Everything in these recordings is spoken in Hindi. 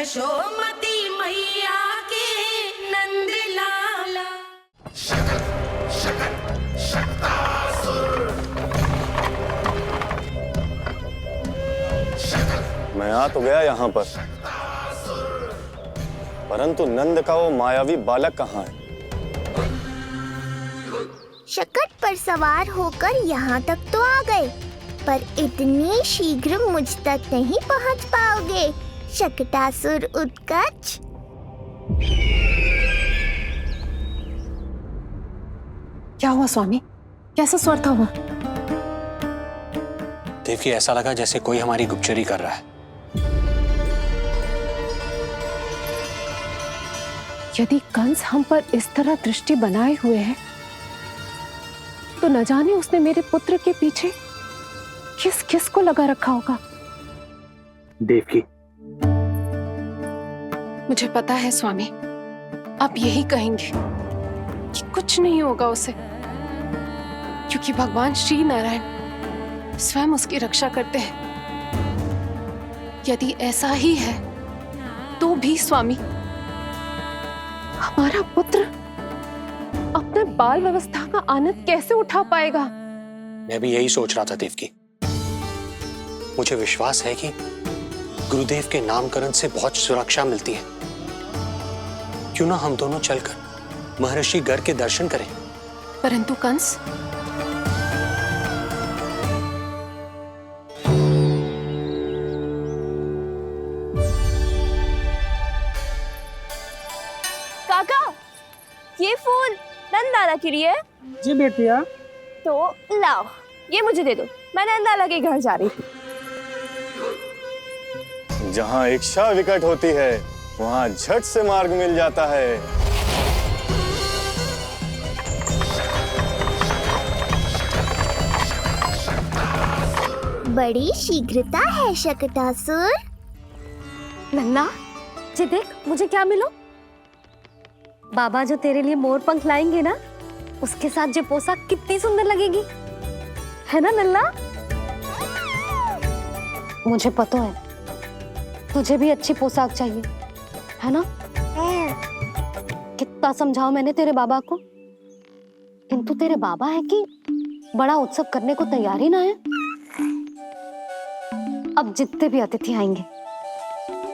यशोमती मैया के नंद लाला। मैं आ तो गया यहाँ पर, परंतु नंद का वो मायावी बालक कहाँ है? शकट पर सवार होकर यहाँ तक तो आ गए, पर इतनी शीघ्र मुझ तक नहीं पहुँच पाओगे शकटासुर उत्कच। क्या हुआ स्वामी? कैसा स्वर था वो? देवकी, ऐसा लगा जैसे कोई हमारी गुप्तचरी कर रहा है। यदि कंस हम पर इस तरह दृष्टि बनाए हुए है, तो न जाने उसने मेरे पुत्र के पीछे किस किस को लगा रखा होगा। देवकी, मुझे पता है स्वामी, आप यही कहेंगे कि कुछ नहीं होगा उसे, क्योंकि भगवान श्री नारायण स्वयं उसकी रक्षा करते हैं। यदि ऐसा ही है तो भी स्वामी, हमारा पुत्र अपने बाल व्यवस्था का आनंद कैसे उठा पाएगा? मैं भी यही सोच रहा था देवकी। मुझे विश्वास है कि गुरुदेव के नामकरण से बहुत सुरक्षा मिलती है। क्यों ना हम दोनों चलकर महर्षि गर्ग के दर्शन करें? परंतु कंस, काका, ये फूल नंदाला के लिए है। जी बेटिया। तो लाओ, ये मुझे दे दो, मैं नंदाला के घर जा रही थी। जहाँ इच्छा विकट होती है, वहाँ झट से मार्ग मिल जाता है। बड़ी शीघ्रता है शकटासुर। नन्ना, जी देख मुझे क्या मिलो। बाबा जो तेरे लिए मोर पंख लाएंगे ना, उसके साथ जो पोशाक कितनी सुंदर लगेगी, है ना नन्ना? मुझे पता है तुझे भी अच्छी पोशाक चाहिए, है ना? कितना समझाओ मैंने तेरे बाबा को, किंतु तेरे बाबा है कि बड़ा उत्सव करने को तैयार ही ना है। अब जितने भी अतिथि आएंगे,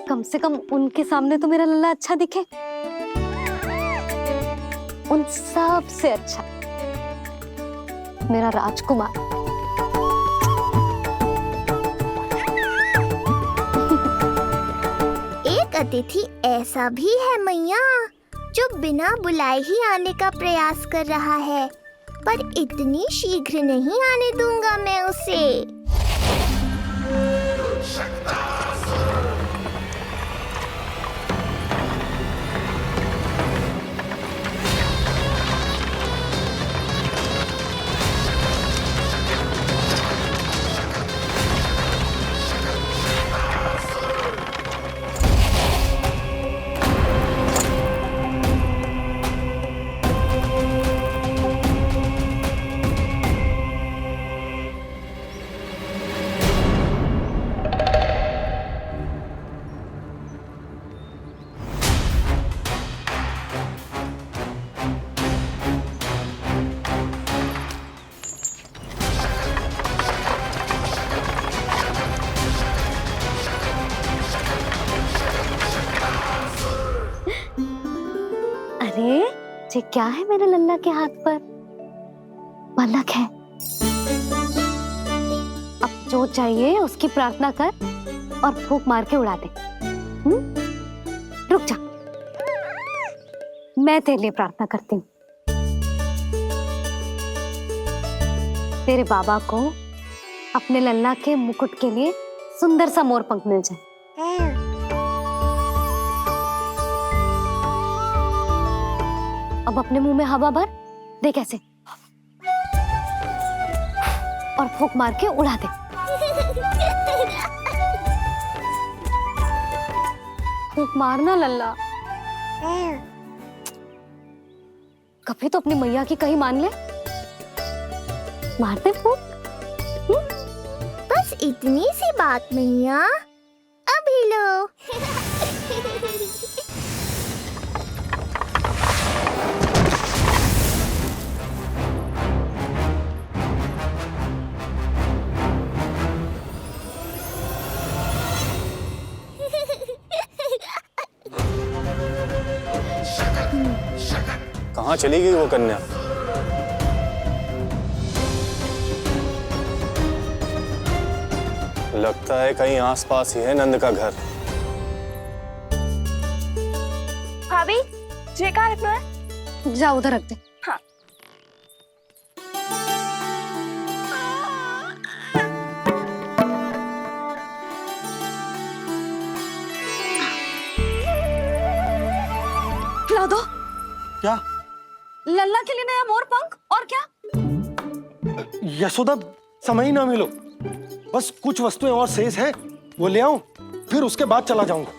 कम से कम उनके सामने तो मेरा लल्ला अच्छा दिखे। उन सब से अच्छा मेरा राजकुमार। एक अतिथि ऐसा भी है मैया, जो बिना बुलाए ही आने का प्रयास कर रहा है, पर इतनी शीघ्र नहीं आने दूंगा मैं उसे। अरे ये क्या है मेरे लल्ला के हाथ पर? पलक है। अब जो चाहिए उसकी प्रार्थना कर और फूंक मार के उड़ा दे। रुक जा, मैं तेरे लिए प्रार्थना करती हूँ। तेरे बाबा को अपने लल्ला के मुकुट के लिए सुंदर सा मोर पंख मिल जाए। अब अपने मुंह में हवा भर दे कैसे, और फूंक मार के उड़ा दे। फूंक मारना लल्ला, कभी तो अपनी मैया की कहीं मान ले। मारते फूंक। बस इतनी सी बात मैया, अभी लो। कहाँ चली गई वो कन्या? लगता है कहीं आसपास ही है नंद का घर। भाभी जे कहाँ रखना है? जा उधर रख दे। हाँ। खिला दो। क्या? लल्ला के लिए नया मोर पंख और क्या? यशोदा, समय ही ना मिलो, बस कुछ वस्तुएं और शेष हैं, वो ले आऊं, फिर उसके बाद चला जाऊंगा।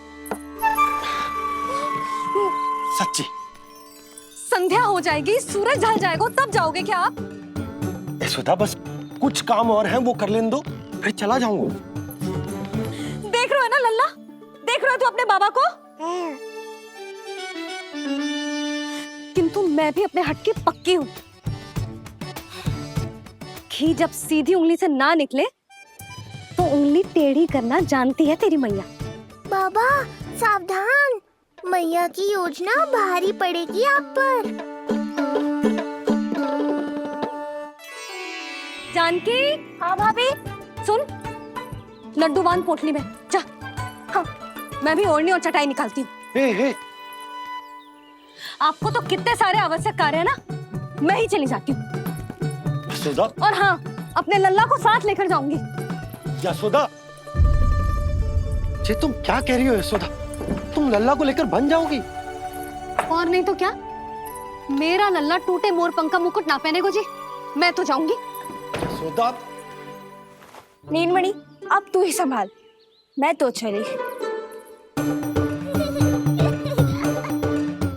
सच्ची। संध्या हो जाएगी, सूरज ढल जाएगा, तब जाओगे क्या आप? यशोदा, बस कुछ काम और हैं, वो कर लेने दो, फिर चला जाऊंगा। देख रहे हो ना लल्ला, देख रहे हो तू अपने बाबा को? किंतु मैं भी अपने हट की पक्की हूँ। घी जब सीधी उंगली से ना निकले तो उंगली टेढ़ी करना जानती है तेरी मैया। बाबा सावधान, मैया की योजना भारी पड़ेगी आप पर। जानकी। हाँ भाभी। सुन, लड्डू बांध पोटली में, जा। हाँ, मैं भी ओढ़नी और चटाई निकालती हूँ। हे। आपको तो कितने सारे आवश्यक कार्य है ना, मैं ही चली जाती हूँ। यशोदा। और हाँ, अपने लल्ला को साथ लेकर जाऊंगी। यशोदा, ये तुम क्या कह रही हो यशोदा? तुम लल्ला को लेकर बन जाओगी? और नहीं तो क्या, मेरा लल्ला टूटे मोर पंख का मुकुट ना पहने को जी, मैं तो जाऊंगी। यशोदा। नीलमणि अब तू ही संभाल, मैं तो चली।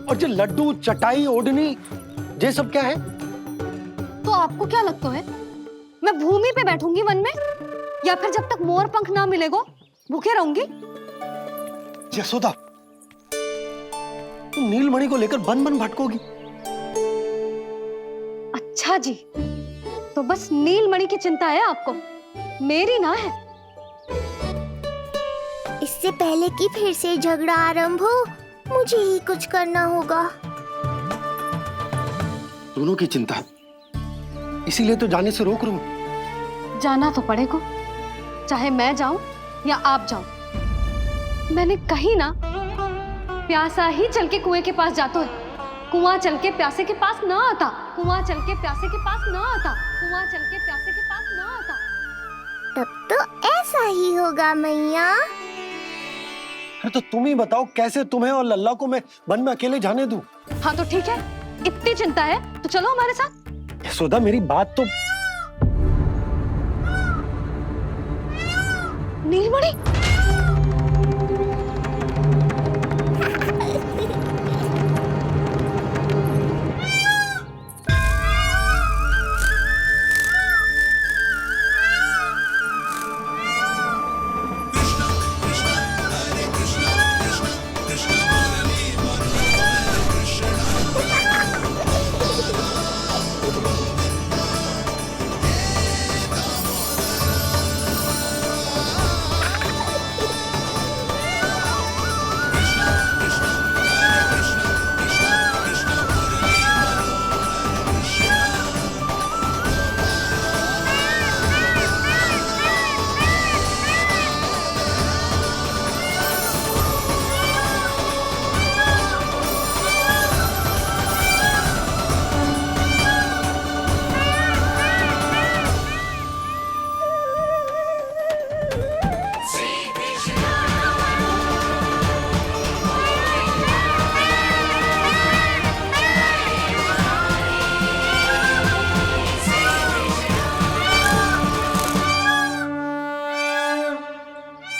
और ये लड्डू, चटाई, ओढ़नी, ये सब क्या है? तो आपको क्या लगता है, मैं भूमि पे बैठूंगी वन में, या फिर जब तक मोर पंख ना मिलेगो भूखे रहूंगी? यशोदा, तुम नीलमणि को लेकर बन बन भटकोगी। अच्छा जी, तो बस नीलमणि की चिंता है आपको, मेरी ना है। इससे पहले कि फिर से झगड़ा आरंभ हो, मुझे ही कुछ करना होगा। दोनों की चिंता है, इसीलिए तो जाने से रोक रहा हूं। जाना तो पड़ेगा, चाहे मैं जाऊं या आप जाओ। मैंने कहीं ना प्यासा ही चल के कुएं के पास जाता है, कुआं चल के प्यासे के पास ना आता, कुआं चल के प्यासे के पास ना आता, कुआं चल के प्यासे के पास ना आता। तब तो ऐसा ही होगा मैया। अरे तो तुम ही बताओ, कैसे तुम्हें और लल्ला को मैं वन में अकेले जाने दूं? हाँ तो ठीक है, इतनी चिंता है तो चलो हमारे साथ। यशोदा, मेरी बात तो। नीलमणि,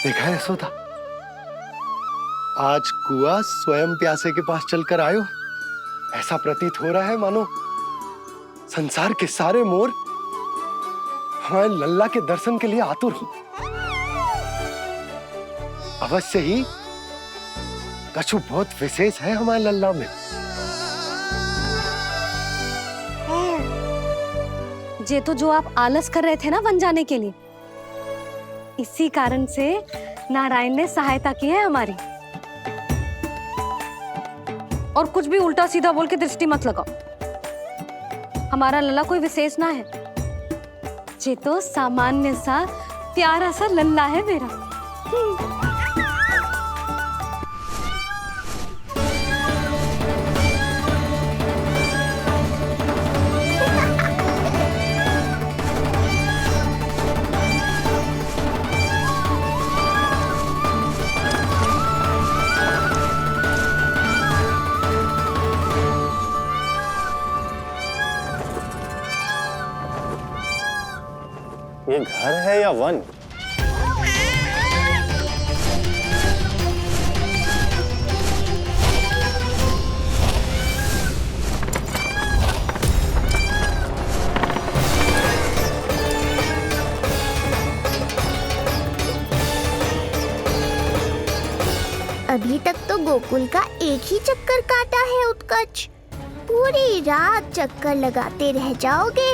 देखा है यशोदा, आज कुआं स्वयं प्यासे के पास चलकर आयो। ऐसा प्रतीत हो रहा है मानो संसार के सारे मोर हमारे लल्ला के दर्शन के लिए आतुर हो। अवश्य ही कछु बहुत विशेष है हमारे लल्ला में। ये तो जो आप आलस कर रहे थे ना वन जाने के लिए, इसी कारण से नारायण ने सहायता की है हमारी। और कुछ भी उल्टा सीधा बोल के दृष्टि मत लगाओ। हमारा लल्ला कोई विशेष ना है, ये तो सामान्य सा प्यारा सा लल्ला है मेरा। ये घर है या वन? अभी तक तो गोकुल का एक ही चक्कर काटा है उत्कर्ष। पूरी रात चक्कर लगाते रह जाओगे,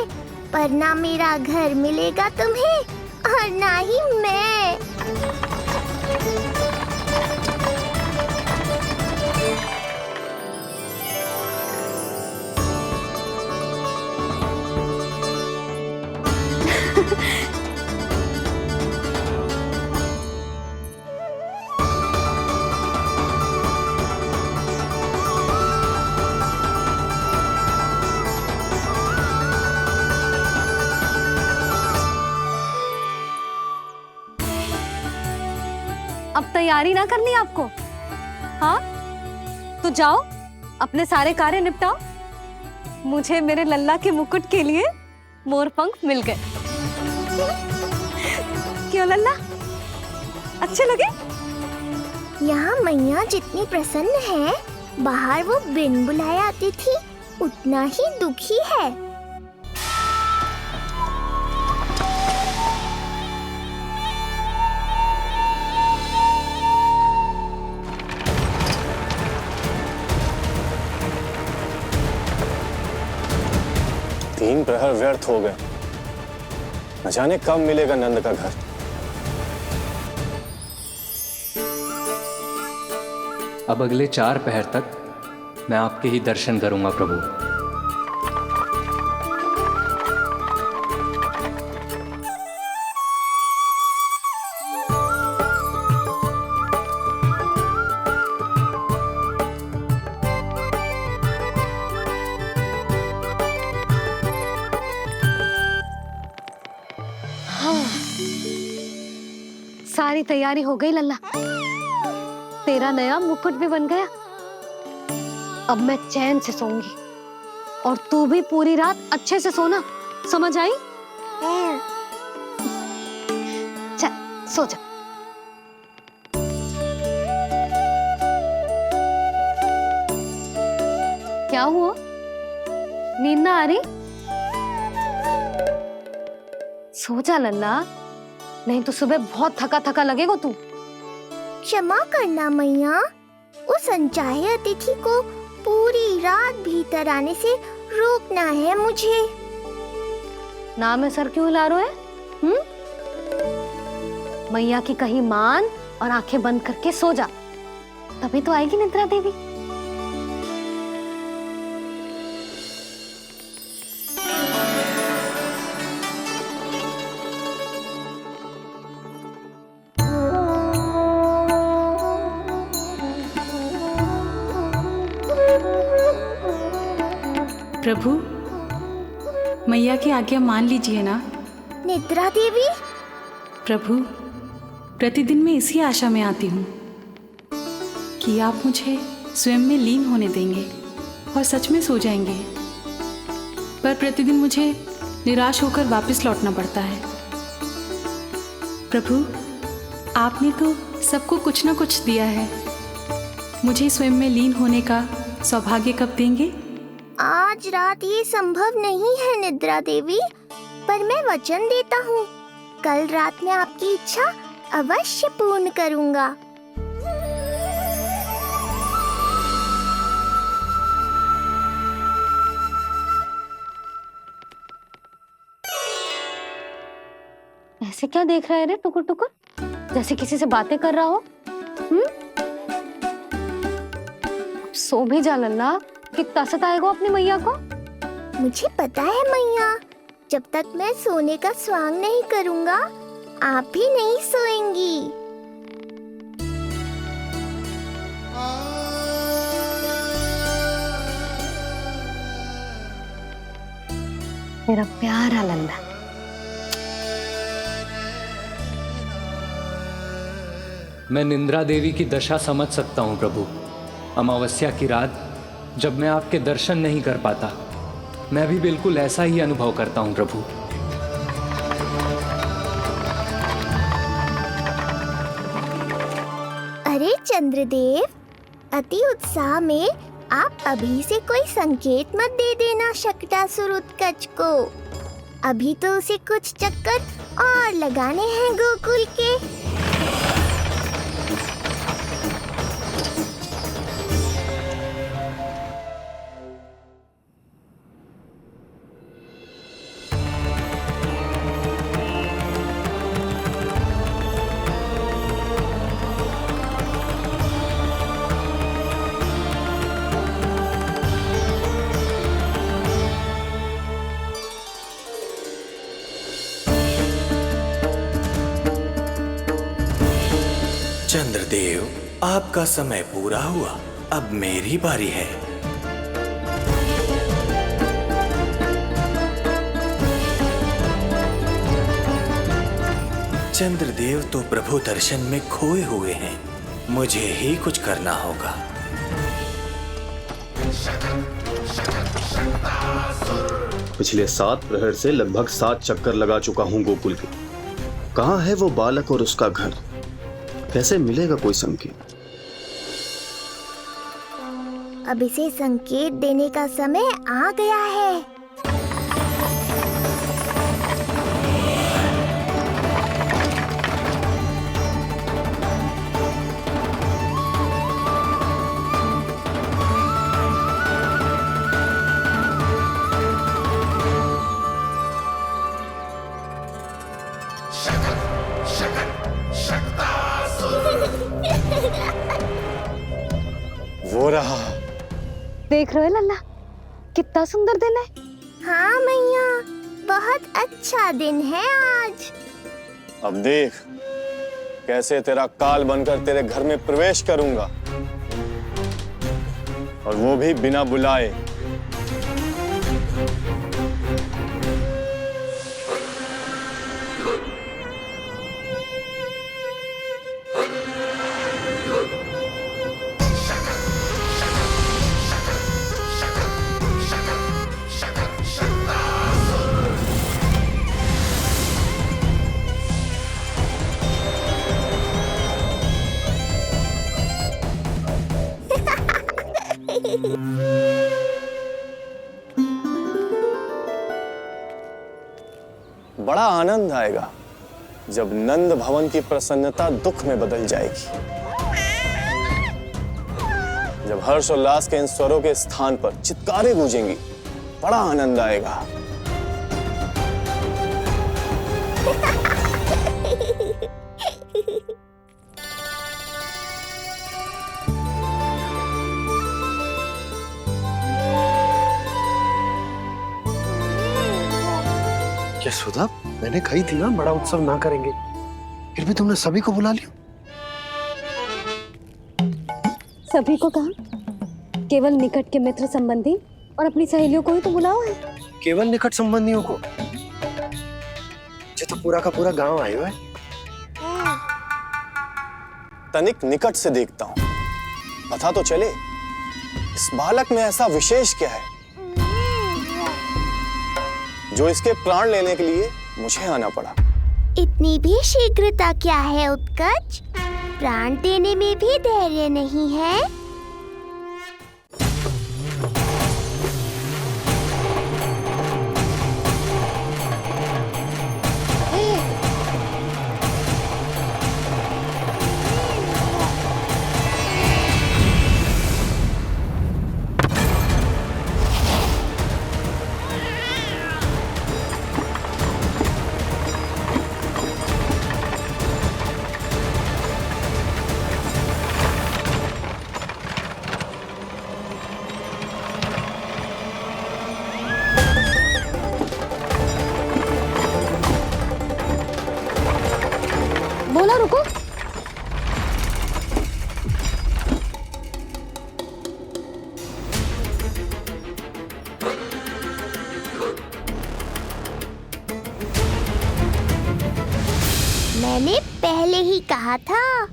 पर ना मेरा घर मिलेगा तुम्हें और ना ही मैं। अब तैयारी ना करनी आपको? हाँ, तो जाओ अपने सारे कार्य निपटाओ। मुझे मेरे लल्ला के मुकुट के लिए मोर पंख मिल गए। क्यों लल्ला, अच्छे लगे? यहाँ मैया जितनी प्रसन्न है, बाहर वो बिन बुलाए आती थी उतना ही दुखी है। तीन प्रहर व्यर्थ हो गए। न जाने कब मिलेगा नंद का घर। अब अगले 4 पहर तक मैं आपके ही दर्शन करूंगा प्रभु। सारी तैयारी हो गई लल्ला, तेरा नया मुकुट भी बन गया। अब मैं चैन से सोऊंगी और तू भी पूरी रात अच्छे से सोना, समझ आई? चल सो जा। क्या हुआ, नींद ना आ रही? सो जा लल्ला, नहीं तो सुबह बहुत थका थका लगेगा तू। क्षमा करना मैया, उस अनचाहे अतिथि को पूरी रात भीतर आने से रोकना है मुझे। नाम में सर क्यों हिला रहे है? मैया की कहीं मान और आंखें बंद करके सो जा, तभी तो आएगी निद्रा देवी। प्रभु, मैया की आज्ञा मान लीजिए ना। निद्रा देवी? प्रभु, प्रतिदिन मैं इसी आशा में आती हूँ कि आप मुझे स्वयं में लीन होने देंगे और सच में सो जाएंगे, पर प्रतिदिन मुझे निराश होकर वापस लौटना पड़ता है। प्रभु, आपने तो सबको कुछ ना कुछ दिया है, मुझे स्वयं में लीन होने का सौभाग्य कब देंगे? आज रात ये संभव नहीं है निद्रा देवी, पर मैं वचन देता हूँ कल रात में आपकी इच्छा अवश्य पूर्ण करूँगा। ऐसे क्या देख रहा है रे टुकुर टुकुर, जैसे किसी से बातें कर रहा हो? सो भी जा लल्ला, कितना सताएगा अपनी मैया को। मुझे पता है मैया, जब तक मैं सोने का स्वांग नहीं करूंगा, आप भी नहीं सोएंगी। मेरा प्यारा लल्ला। मैं निंद्रा देवी की दशा समझ सकता हूँ प्रभु। अमावस्या की रात जब मैं आपके दर्शन नहीं कर पाता, मैं भी बिल्कुल ऐसा ही अनुभव करता हूँ प्रभु। अरे चंद्रदेव, अति उत्साह में आप अभी से कोई संकेत मत दे देना शकटासुर उत्कच को। अभी तो उसे कुछ चक्कर और लगाने हैं गोकुल के। चंद्रदेव, आपका समय पूरा हुआ, अब मेरी बारी है। चंद्रदेव तो प्रभु दर्शन में खोए हुए हैं, मुझे ही कुछ करना होगा। पिछले 7 प्रहर से लगभग 7 चक्कर लगा चुका हूँ गोकुल के। कहाँ है वो बालक और उसका घर? कैसे मिलेगा कोई संकेत? अब इसे संकेत देने का समय आ गया है। वो रहा। देख रहे हो लल्ला, कितना सुंदर दिन है। हाँ मैया, बहुत अच्छा दिन है आज। अब देख कैसे तेरा काल बनकर तेरे घर में प्रवेश करूंगा, और वो भी बिना बुलाए। बड़ा आनंद आएगा जब नंद भवन की प्रसन्नता दुख में बदल जाएगी, जब हर्षोल्लास के इन स्वरों के स्थान पर चित्कारें गूंजेंगी। बड़ा आनंद आएगा। यशोदा, मैंने कही थी ना बड़ा उत्सव ना करेंगे, फिर भी तुमने सभी को बुला लिया। सभी को कहा? केवल निकट के मित्र संबंधी और अपनी सहेलियों को ही तो बुलाओ है। केवल निकट संबंधियों को? ये तो पूरा का पूरा गांव आया है। तनिक निकट से देखता हूं, पता तो चले इस बालक में ऐसा विशेष क्या है जो इसके प्राण लेने के लिए मुझे आना पड़ा। इतनी भी शीघ्रता क्या है उत्कच? प्राण देने में भी धैर्य नहीं है। मैंने पहले ही कहा था,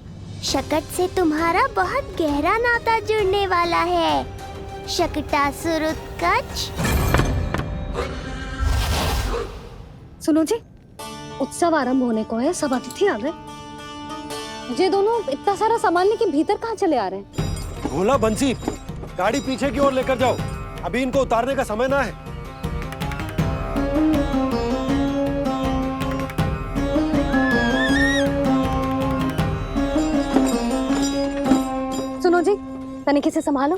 शकट से तुम्हारा बहुत गहरा नाता जुड़ने वाला है। शकटासुर उत्कच। सुनो जी, उत्सव आरंभ होने को है, सब अतिथि आ गए। ये दोनों इतना सारा सामान लेके भीतर कहाँ चले आ रहे हैं? भोला, बंसी, गाड़ी पीछे की ओर लेकर जाओ, अभी इनको उतारने का समय ना है। सुनो जी, तनिके से संभालो।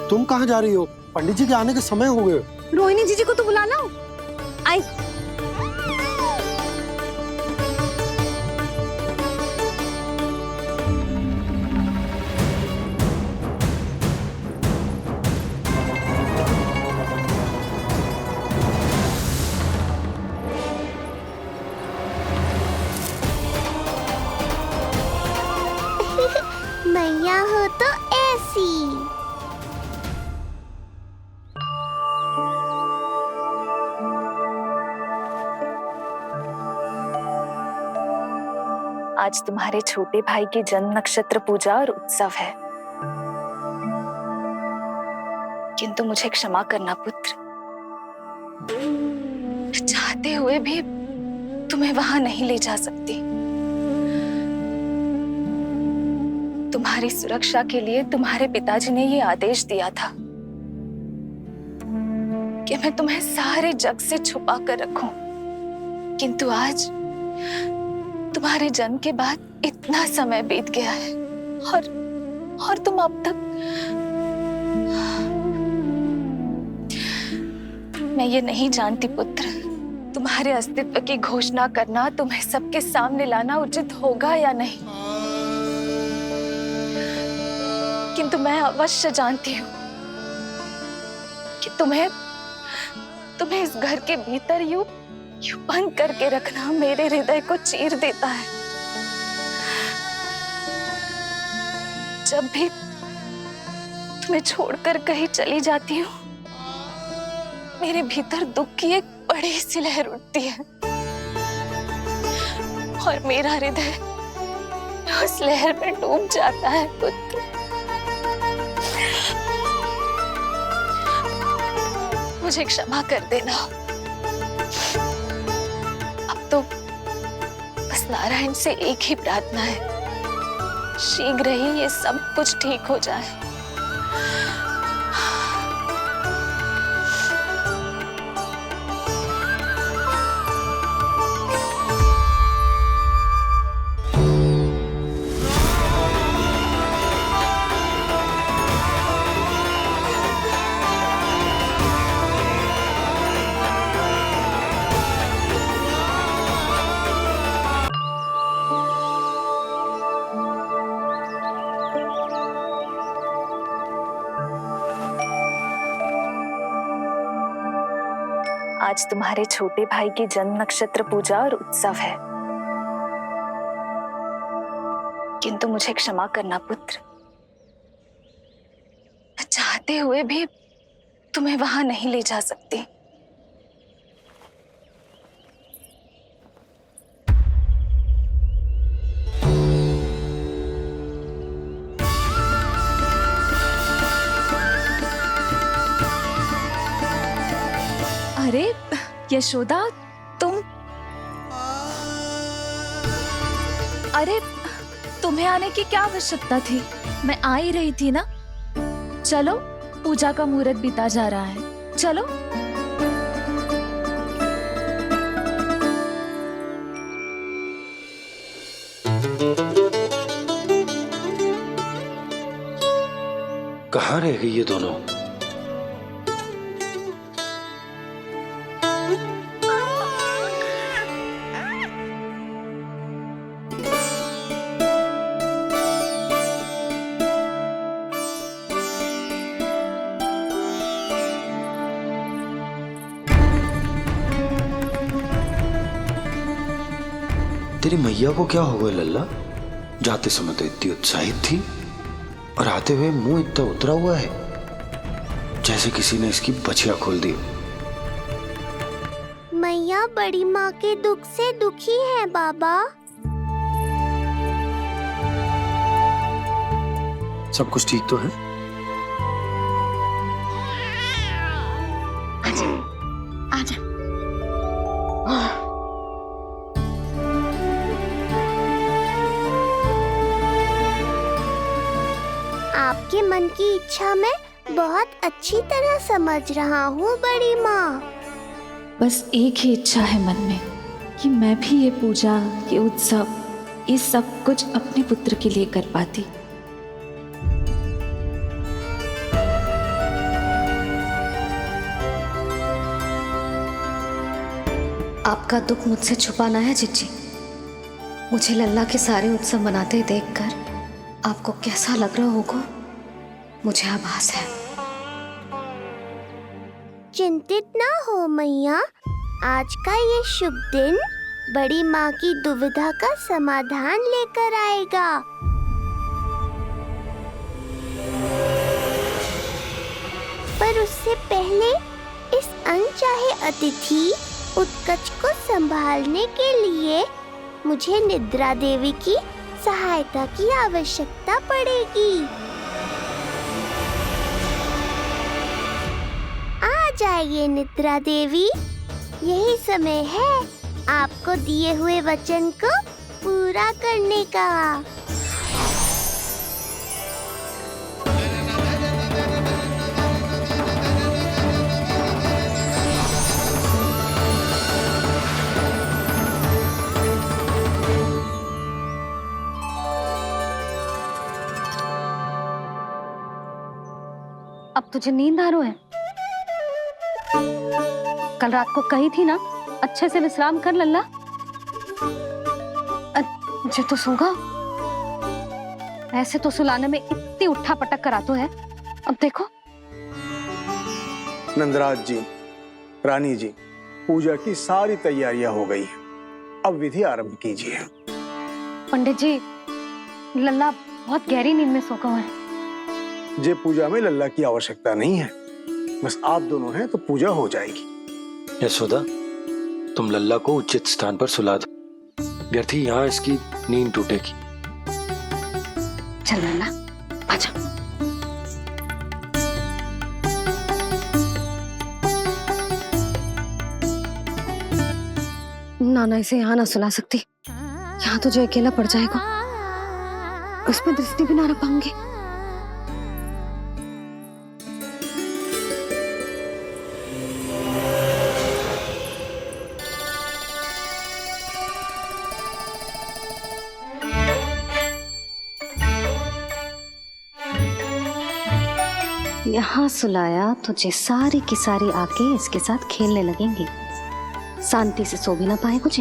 तुम कहाँ जा रही हो? पंडित जी के आने के समय हो गए। रोहिणी जीजी को तो बुला लो। आई। मैया हो तो ऐसी। आज तुम्हारे छोटे भाई की जन्म नक्षत्र पूजा और उत्सव है, किंतु मुझे क्षमा करना पुत्र, चाहते हुए भी तुम्हें वहां नहीं ले जा सकती। तुम्हारी सुरक्षा के लिए तुम्हारे पिताजी ने ये आदेश दिया था कि मैं तुम्हें सारे जग से छुपा कर रखूं, किंतु आज तुम्हारे जन्म के बाद इतना समय बीत गया है और तुम अब तक। मैं ये नहीं जानती पुत्र, तुम्हारे अस्तित्व की घोषणा करना, तुम्हें सबके सामने लाना उचित होगा या नहीं, किंतु मैं अवश्य जानती हूँ कि तुम्हें इस घर के भीतर यूं बंद करके रखना मेरे हृदय को चीर देता है। जब भी तुम्हें छोड़कर कहीं चली जाती हूँ, मेरे भीतर दुख की एक बड़ी सी लहर उठती है और मेरा हृदय उस लहर में डूब जाता है पुत्र। मुझे क्षमा कर देना। अब तो बस नारायण से एक ही प्रार्थना है, शीघ्र ही ये सब कुछ ठीक हो जाए। आज तुम्हारे छोटे भाई की जन्म नक्षत्र पूजा और उत्सव है, किंतु मुझे क्षमा करना पुत्र, चाहते हुए भी तुम्हें वहां नहीं ले जा सकती। अरे यशोदा, तुम, अरे तुम्हें आने की क्या आवश्यकता थी? मैं आ ही रही थी ना। चलो, पूजा का मुहूर्त बीता जा रहा है, चलो। कहाँ रह गई ये दोनों? तेरी मैया को क्या हो गया लल्ला? जाते समय तो इतनी उत्साहित थी और आते हुए मुंह इतना उतरा हुआ है जैसे किसी ने इसकी बछिया खोल दी। मैया मैया बड़ी माँ के दुख से दुखी है बाबा। सब कुछ ठीक तो है? आजा। आपके मन की इच्छा मैं बहुत अच्छी तरह समझ रहा हूँ बड़ी माँ। बस एक ही इच्छा है मन में कि मैं भी ये पूजा, ये उत्सव, ये सब कुछ अपने पुत्र के लिए कर पाती। आपका दुख मुझसे छुपाना है जिज्जी। मुझे लल्ला के सारे उत्सव मनाते देखकर आपको कैसा लग रहा होगा, मुझे आभास है। चिंतित ना हो मैया, आज का ये शुभ दिन बड़ी माँ की दुविधा का समाधान लेकर आएगा। पर उससे पहले इस अनचाहे अतिथि उत्कच को संभालने के लिए मुझे निद्रा देवी की सहायता की आवश्यकता पड़ेगी। आ जाइए निद्रा देवी, यही समय है आपको दिए हुए वचन को पूरा करने का। अब तुझे नींद आ रही है? कल रात को कही थी ना अच्छे से विश्राम कर लल्ला। जे तो सोगा, ऐसे तो सुलाने में इतनी उठा पटक करा तो है। अब देखो। नंदराज जी, रानी जी, पूजा की सारी तैयारियां हो गई हैं। अब विधि आरंभ कीजिए। पंडित जी, लल्ला बहुत गहरी नींद में सोगा हुआ है। जे पूजा में लल्ला की आवश्यकता नहीं है, बस आप दोनों हैं तो पूजा हो जाएगी। यशोदा, तुम लल्ला को उचित स्थान पर सुला दो, व्यर्थ ही यहाँ इसकी नींद टूटेगी। चल लल्ला, आजा। नाना इसे यहाँ ना सुला सकती, यहाँ तो जो अकेला पड़ जाएगा, उसमें दृष्टि भी ना रख पाऊंगी। यहाँ सुलाया तो जे सारी की सारी आके इसके साथ खेलने लगेंगी, शांति से सो भी ना पाए कुछ।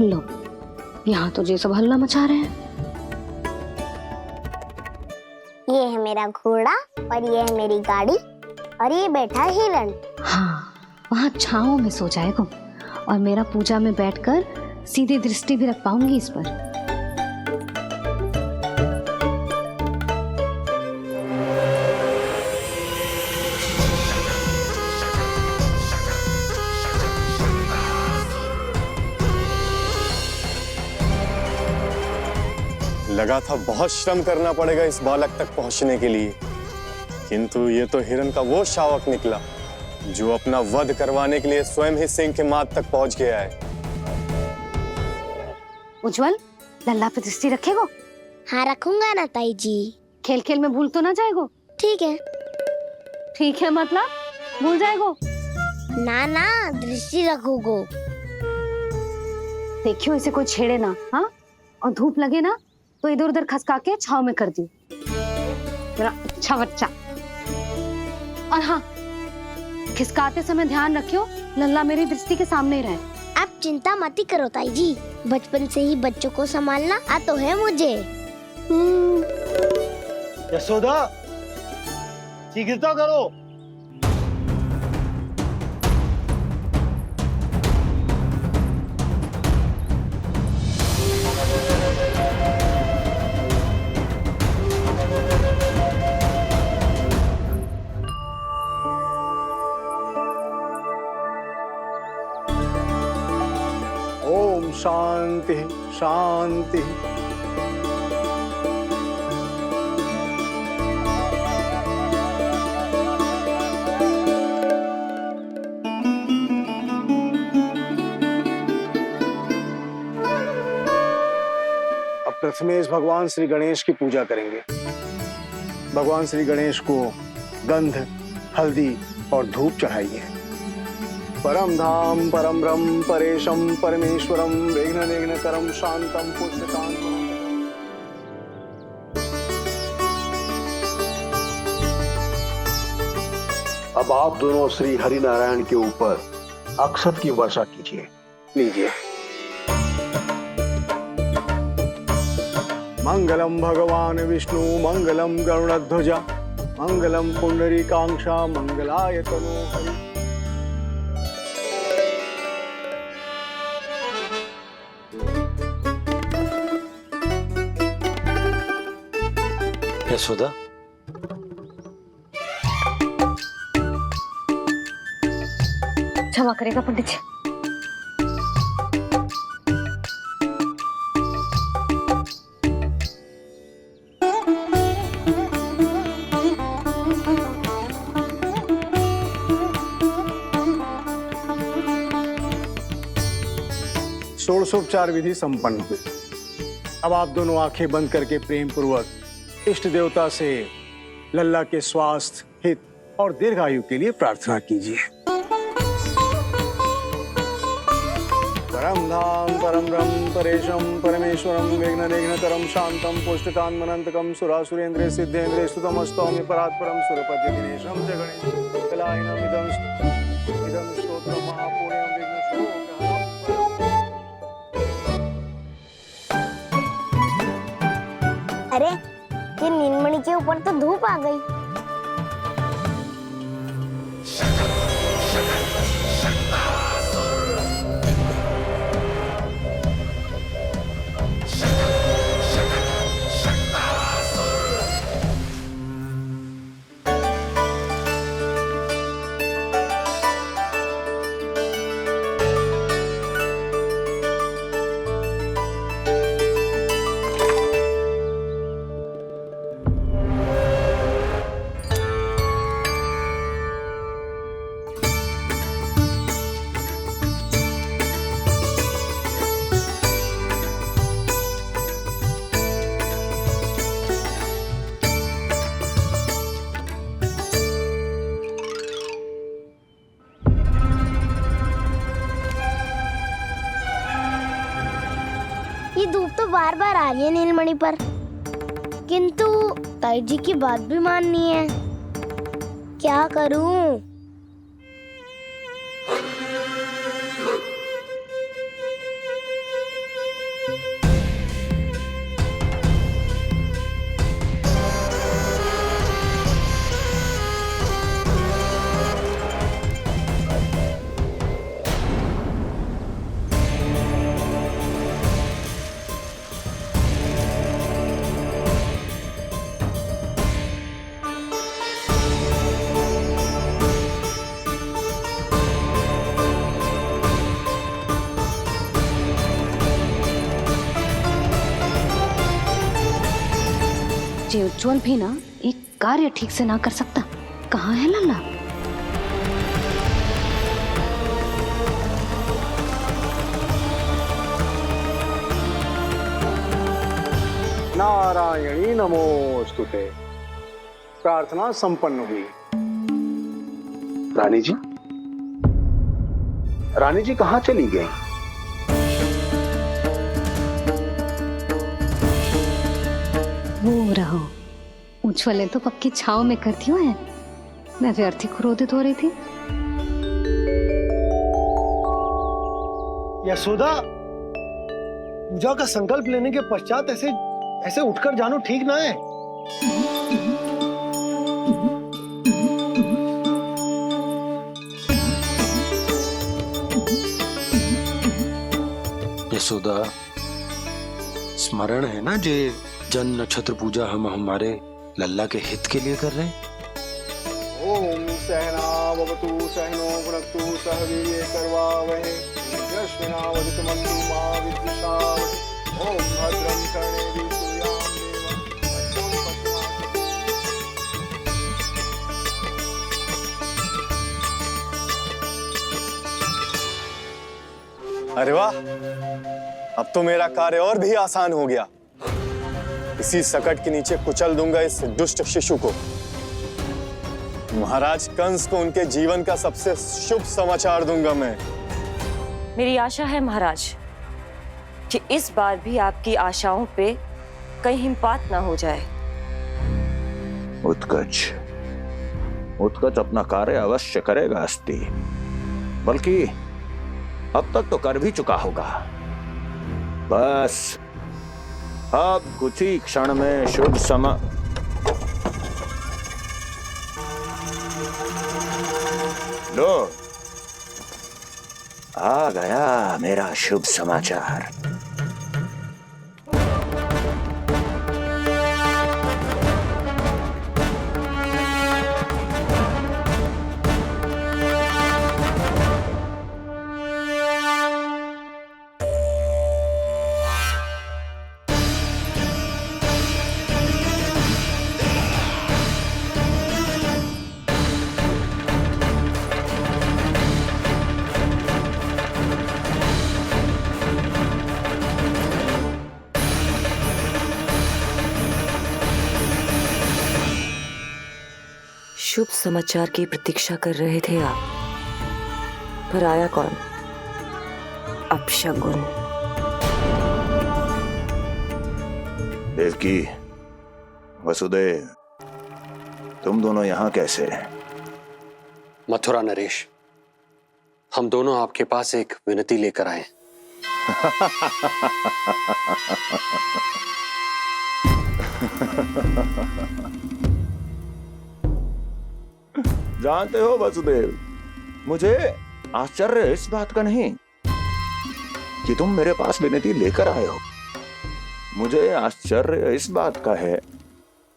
लो, यहाँ तो जे सब हल्ला मचा रहे हैं। ये है मेरा घोड़ा और ये है मेरी गाड़ी और ये बैठा है हिरण। हाँ, वहाँ छांव में सो जाएगा और मेरा पूजा में बैठकर सीधी दृष्टि भी रख पाऊंगी इस पर। लगा था बहुत श्रम करना पड़ेगा इस बालक तक पहुंचने के लिए, किंतु ये तो हिरण का वो शावक निकला जो अपना वध करवाने के लिए स्वयं ही सिंह के माथ तक पहुंच गया है। उज्जवल, लल्ला पे दृष्टि रखेगो? हाँ रखूंगा ना ताई जी। खेल खेल में भूल तो ना जाएगो? ठीक है। ठीक है मतलब भूल जाएगो? ना ना, दृष्टि रखोगो। देखियो इसे कोई छेड़े ना, हाँ? और धूप लगे ना तो इधर उधर खसका के छाव में कर दी। मेरा अच्छा बच्चा। और हाँ, खिसकाते समय ध्यान रखियो लल्ला मेरी दृष्टि के सामने ही रहे। आप चिंता मत करो ताई जी, बचपन से ही बच्चों को संभालना आता है मुझे। यशोदा, शीघ्रता करो। शांति शांति। अब प्रथमेश भगवान श्री गणेश की पूजा करेंगे। भगवान श्री गणेश को गंध, हल्दी और धूप चढ़ाइए। परम धाम परम ब्रह्म परेशम परमेश्वरम विघ्न निघ्नकरम शांतम पुष्टकांतम। अब आप दोनों श्री हरि नारायण के ऊपर अक्षत की वर्षा कीजिए। लीजिए। मंगलम भगवान विष्णु मंगलम गरुड़ध्वजा मंगलम पुंडरीकांक्षा मंगलाय तनोहरि। यशोदा, क्षमा करेगा पंडित जी। षोडशोपचार विधि संपन्न हुई। अब आप दोनों आंखें बंद करके प्रेम पूर्वक इष्ट देवता से लल्ला के स्वास्थ्य, हित और दीर्घायु के लिए प्रार्थना कीजिए। परम धाम परम ब्रह्म परेशम परमेश्वरम विघ्न निघ्नकरम शांतम पुष्टकांतमनंतकम सुरासुरेंद्र सिद्धेंद्र स्तुतमस्तौम्य परात्परम सुरपति दिनेशम च गणेश कलायनम इदं स्तोत्रम महापुण्यम विघ्नशोकहरम। अरे ये नीलमणि के ऊपर तो धूप आ गई। ये धूप तो बार बार आ रही है नीलमणि पर, किंतु ताई जी की बात भी माननी है। क्या करूं? जे उज्जवल भी ना एक कार्य ठीक से ना कर सकता। कहाँ है लल्ला? नारायणी नमोस्तुते। प्रार्थना संपन्न हुई। रानी जी, रानी जी कहाँ चली गई? वो रहो, उज्जवल तो पक्की छाव में करती हुए है। मैं व्यर्थ ही क्रोधित हो रही थी। यशोदा, पूजा का संकल्प लेने के पश्चात ऐसे उठकर जानो ठीक ना है। यशोदा, स्मरण है ना जे जन नक्षत्र पूजा हम हमारे लल्ला के हित के लिए कर रहे हैं। ओम सहना भवतु सहनो भुनक्तु सह वीर्ये करवावहै यस्मिनावदितमस्तु मा विद्विषावहै ओम भद्रं कर्णेभिः सूर्यां देवं भद्रं पश्चिमात्। अरे वाह, अब तो मेरा कार्य और भी आसान हो गया। इसी सकट के नीचे कुचल दूंगा इस दुष्ट शिशु को। महाराज कंस को उनके जीवन का सबसे शुभ समाचार दूंगा मैं। मेरी आशा है महाराज कि इस बार भी आपकी आशाओं पे कहीं हिमपात ना हो जाए। उत्कच अपना कार्य अवश्य करेगा अस्ति, बल्कि अब तक तो कर भी चुका होगा। बस अब कुछ ही क्षण में शुभ समय। लो, आ गया मेरा शुभ समाचार। शुभ समाचार की प्रतीक्षा कर रहे थे आप, पर आया कौन? अपशगुन। देवकी, वसुदेव, तुम दोनों यहाँ कैसे? मथुरा नरेश, हम दोनों आपके पास एक विनती लेकर आए। जानते हो वसुदेव, मुझे आश्चर्य इस बात का नहीं कि तुम मेरे पास विनती लेकर आए हो। मुझे आश्चर्य इस बात का है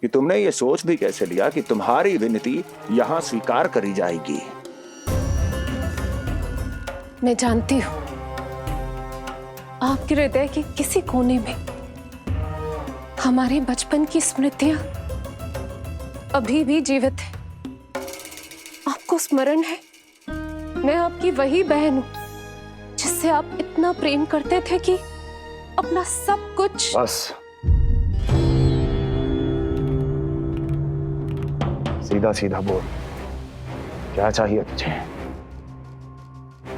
कि तुमने ये सोच भी कैसे लिया कि तुम्हारी विनती यहाँ स्वीकार करी जाएगी। मैं जानती हूँ आपके हृदय के किसी कोने में हमारे बचपन की स्मृतियां अभी भी जीवित है। आपको स्मरण है, मैं आपकी वही बहन हूं जिससे आप इतना प्रेम करते थे कि अपना सब कुछ। बस सीधा सीधा बोल, क्या चाहिए तुझे?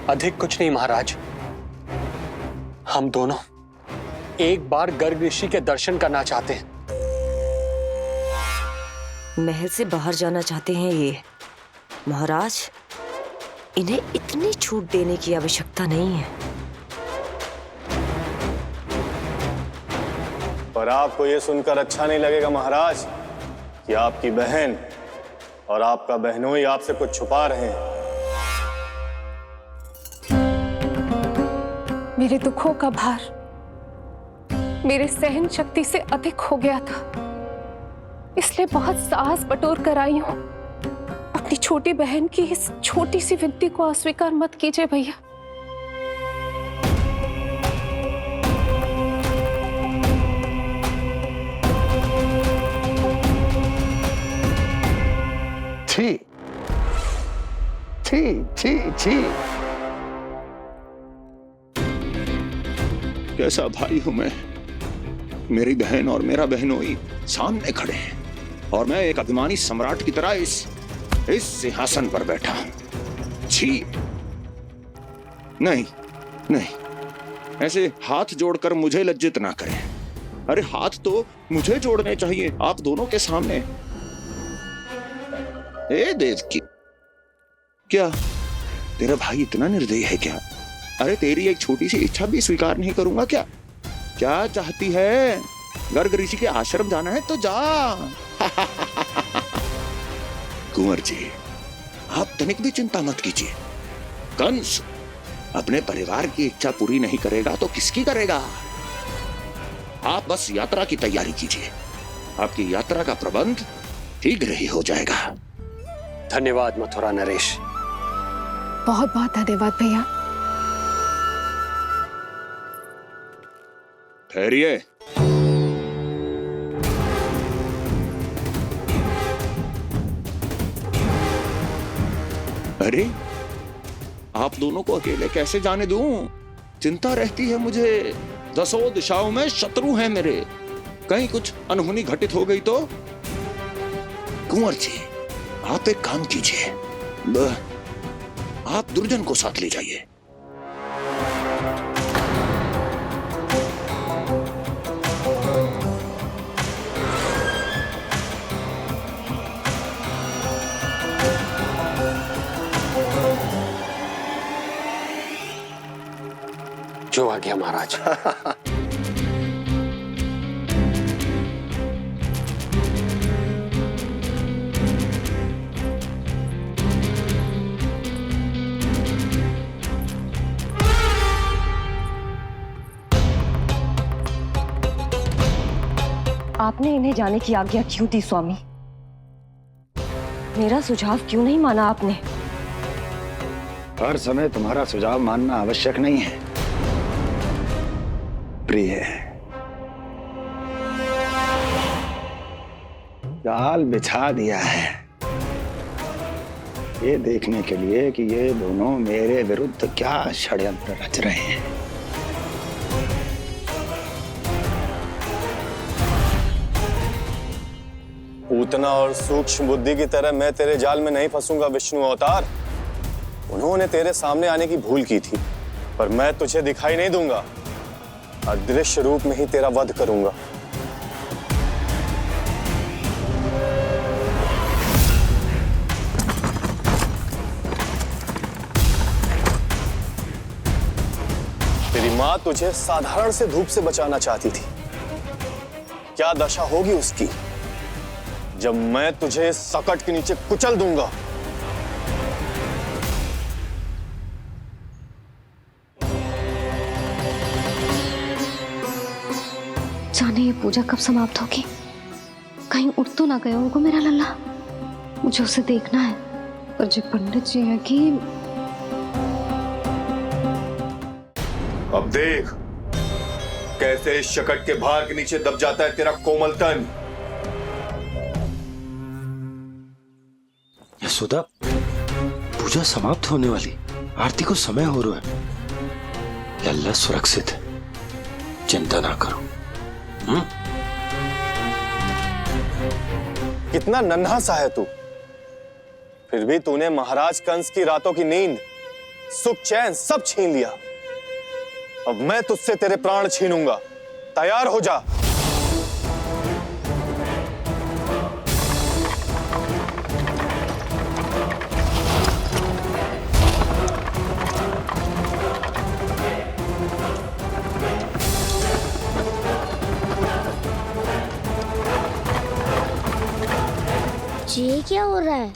अधिक कुछ नहीं महाराज, हम दोनों एक बार गर्ग ऋषि के दर्शन करना चाहते हैं। महल से बाहर जाना चाहते हैं ये। महाराज, इन्हें इतनी छूट देने की आवश्यकता नहीं है। पर आपको यह सुनकर अच्छा नहीं लगेगा महाराज कि आपकी बहन और आपका बहनोई आपसे कुछ छुपा रहे हैं। मेरे दुखों का भार मेरे सहन शक्ति से अधिक हो गया था, इसलिए बहुत साहस बटोर कर आई हूं। अपनी छोटी बहन की इस छोटी सी विनती को अस्वीकार मत कीजिए भैया। छी छी छी छी। कैसा भाई हूं मैं? मेरी बहन और मेरा बहनोई सामने खड़े हैं और मैं एक अभिमानी सम्राट की तरह इस सिंहासन पर बैठा हूं। छी, नहीं नहीं, ऐसे हाथ जोड़कर मुझे लज्जित ना करें। अरे हाथ तो मुझे जोड़ने चाहिए आप दोनों के सामने। ए देवकी, क्या तेरा भाई इतना निर्दयी है क्या? अरे तेरी एक छोटी सी इच्छा भी स्वीकार नहीं करूंगा क्या? क्या चाहती है? गर्ग ऋषि के आश्रम जाना है तो जा। कुंवर जी, आप तनिक भी चिंता मत कीजिए। कंस अपने परिवार की इच्छा पूरी नहीं करेगा तो किसकी करेगा? आप बस यात्रा की तैयारी कीजिए, आपकी यात्रा का प्रबंध शीघ्र ही हो जाएगा। धन्यवाद मथुरा नरेश। बहुत बहुत धन्यवाद भैया। ठहरिए। अरे आप दोनों को अकेले कैसे जाने दूं? चिंता रहती है मुझे। दसों दिशाओं में शत्रु हैं मेरे। कहीं कुछ अनहोनी घटित हो गई तो? कुंवर जी, आप एक काम कीजिए, आप दुर्जन को साथ ले जाइए। जो आ गया महाराज। आपने इन्हें जाने की आज्ञा क्यों दी स्वामी? मेरा सुझाव क्यों नहीं माना आपने? हर समय तुम्हारा सुझाव मानना आवश्यक नहीं है प्रिय। जाल बिछा दिया है ये देखने के लिए कि ये दोनों मेरे विरुद्ध क्या षड्यंत्र रच रहे हैं। पूतना और सूक्ष्म बुद्धि की तरह मैं तेरे जाल में नहीं फंसूंगा विष्णु अवतार। उन्होंने तेरे सामने आने की भूल की थी, पर मैं तुझे दिखाई नहीं दूंगा। अदृश्य रूप में ही तेरा वध करूंगा। तेरी मां तुझे साधारण से धूप से बचाना चाहती थी। क्या दशा होगी उसकी जब मैं तुझे सकट के नीचे कुचल दूंगा। जाने ये पूजा कब समाप्त होगी? कहीं उठ तो ना गया होगा मेरा लल्ला। मुझे उसे देखना है। पर जो पंडित जी है कि अब देख कैसे इस शकट के भार के नीचे दब जाता है तेरा कोमल तन। यशोदा, पूजा समाप्त होने वाली, आरती को समय हो रहा है। लल्ला सुरक्षित है, चिंता ना करो। कितना नन्हा सा है तू, फिर भी तूने महाराज कंस की रातों की नींद, सुख चैन सब छीन लिया। अब मैं तुझसे तेरे प्राण छीनूंगा। तैयार हो जा। ये क्या हो रहा है?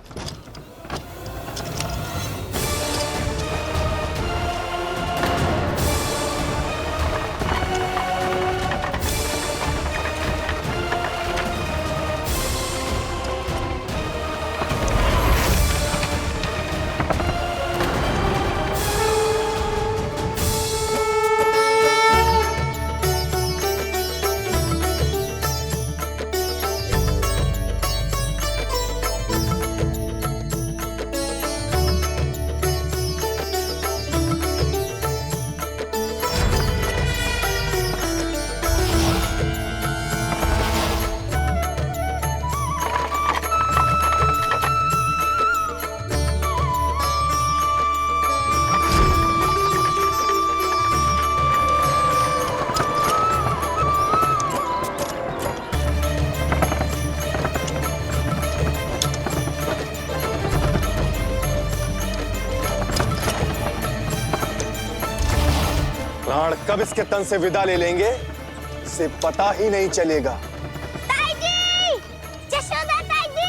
प्राण कब इसके तन से विदा ले लेंगे इसे पता ही नहीं चलेगा। ताई जी! जशोदा ताई जी!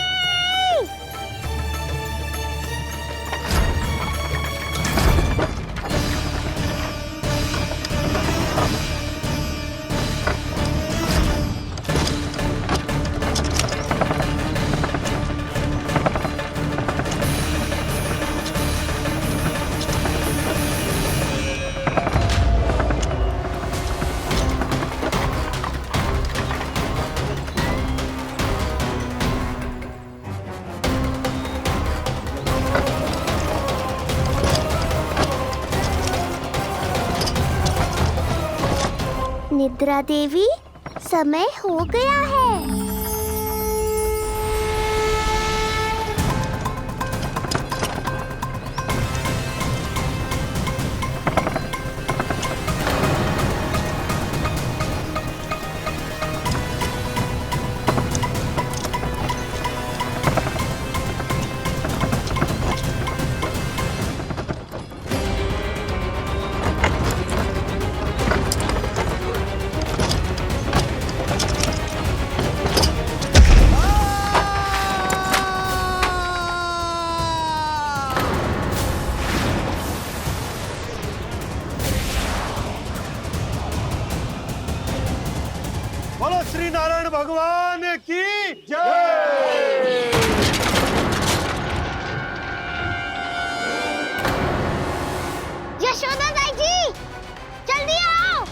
निद्रा देवी, समय हो गया है। बोलो श्री नारायण भगवान की जय। यशोदा दाई जी, जल्दी आओ।